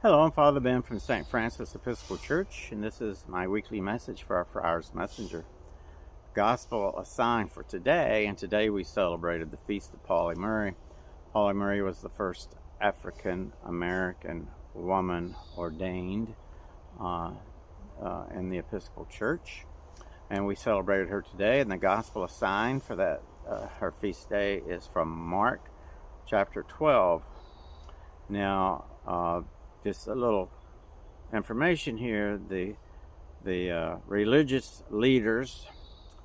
Hello, I'm Father Ben from St. Francis Episcopal Church, and this is my weekly message for our Friar's Messenger. Gospel assigned for today, and today we celebrated the Feast of Pauli Murray. Pauli Murray was the first African-American woman ordained in the Episcopal Church, and we celebrated her today, and the Gospel assigned for that her feast day is from Mark chapter 12. Now, just a little information here. The religious leaders,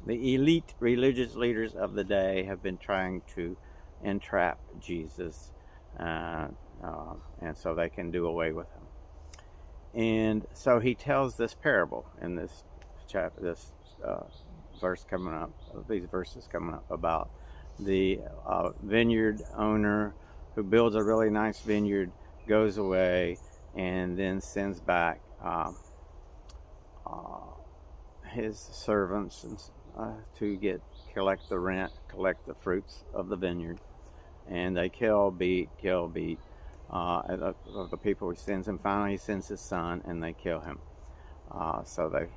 the elite religious leaders of the day, have been trying to entrap Jesus, and so they can do away with him. And so he tells this parable in this chapter, this verse coming up, these verses coming up, about the vineyard owner who builds a really nice vineyard, goes away, and then sends back his servants to collect the rent, collect the fruits of the vineyard, and they kill, beat of the people he sends, and finally he sends his son, and they kill him. So they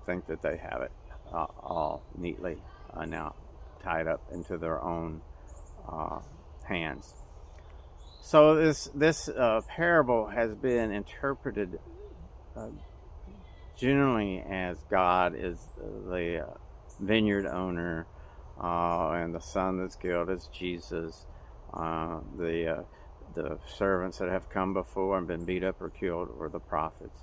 think that they have it all neatly now tied up into their own hands. So this parable has been interpreted generally as God is the vineyard owner, and the son that's killed is Jesus. The servants that have come before and been beat up or killed were the prophets.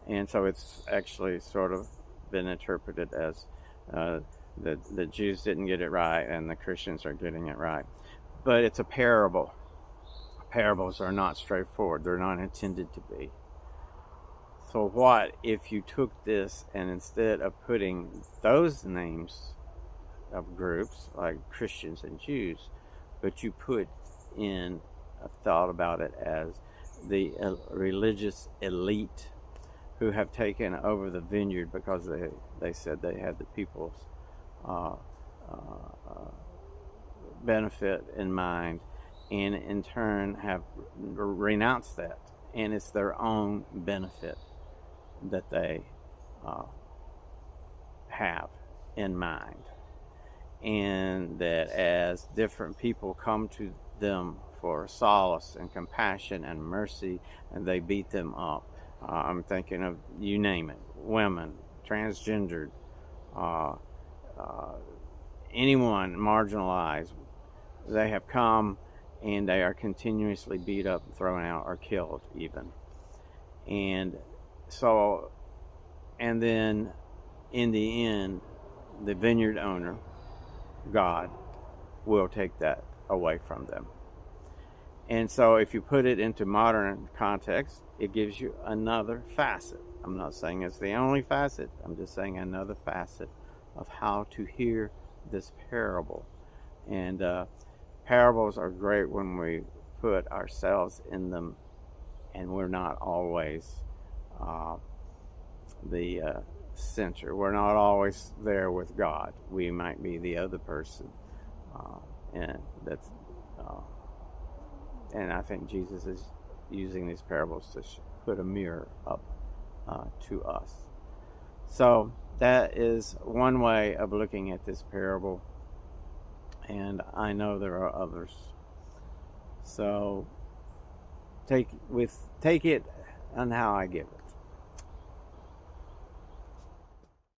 And so it's actually sort of been interpreted as the Jews didn't get it right and the Christians are getting it right. But it's a parable. Parables are not straightforward. They're not intended to be. So what if you took this, and instead of putting those names of groups like Christians and Jews, but you put in a thought about it as the religious elite who have taken over the vineyard because they said they had the people's benefit in mind, and in turn have renounced that, and it's their own benefit that they have in mind, and that as different people come to them for solace and compassion and mercy, and they beat them up. I'm thinking of, you name it, women, transgendered, anyone marginalized. They have come and they are continuously beat up, thrown out, or killed even. And so, and then in the end, the vineyard owner, God, will take that away from them. And so if you put it into modern context, it gives you another facet. I'm not saying it's the only facet. I'm just saying another facet of how to hear this parable. And parables are great when we put ourselves in them, and we're not always the center. We're not always there with God. We might be the other person, and that's and I think Jesus is using these parables to put a mirror up to us. So that is one way of looking at this parable, and I know there are others. So take it on how I give it.